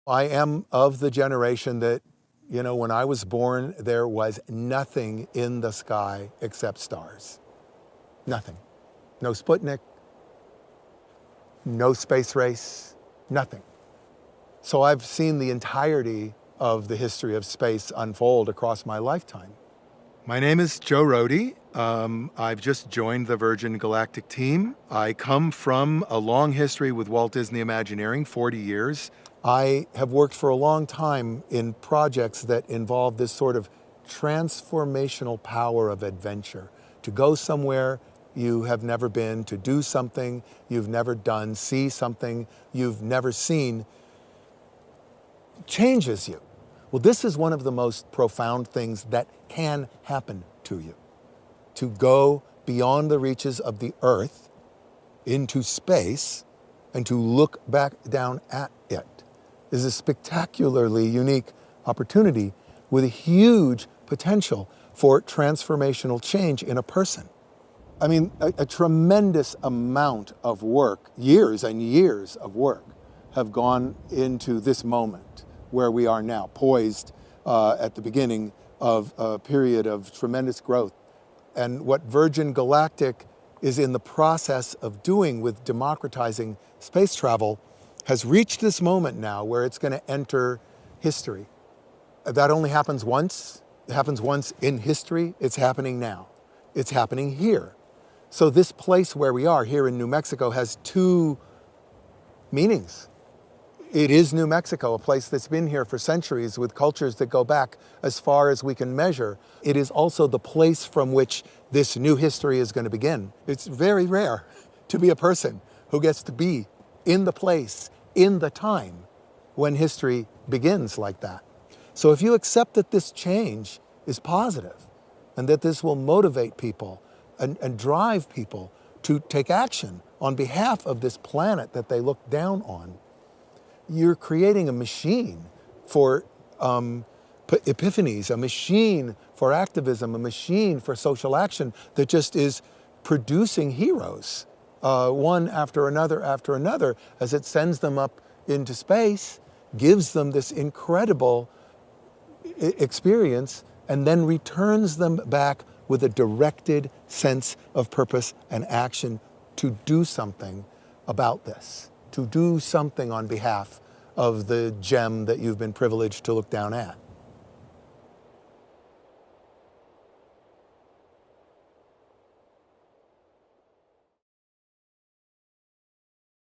I am of the generation that, when I was born, there was nothing in the sky except stars. Nothing. No Sputnik, no space race, nothing. So I've seen the entirety of the history of space unfold across my lifetime. My name is Joe Rohde. I've just joined the Virgin Galactic team. I come from a long history with Walt Disney Imagineering, 40 years. I have worked for a long time in projects that involve this sort of transformational power of adventure. To go somewhere you have never been, to do something you've never done, see something you've never seen, changes you. Well, this is one of the most profound things that can happen to you. To go beyond the reaches of the Earth into space and to look back down at it is a spectacularly unique opportunity with a huge potential for transformational change in a person. I mean, a tremendous amount of work, years and years of work, have gone into this moment where we are now, poised at the beginning of a period of tremendous growth. And what Virgin Galactic is in the process of doing with democratizing space travel has reached this moment now where it's going to enter history. That only happens once. It happens once in history. It's happening now. It's happening here. So this place where we are here in New Mexico has two meanings. It is New Mexico, a place that's been here for centuries with cultures that go back as far as we can measure. It is also the place from which this new history is going to begin. It's very rare to be a person who gets to be in the place, in the time when history begins like that. So if you accept that this change is positive and that this will motivate people and drive people to take action on behalf of this planet that they look down on, you're creating a machine for epiphanies, a machine for activism, a machine for social action that just is producing heroes, one after another, as it sends them up into space, gives them this incredible experience, and then returns them back with a directed sense of purpose and action to do something about this, to do something on behalf of the gem that you've been privileged to look down at.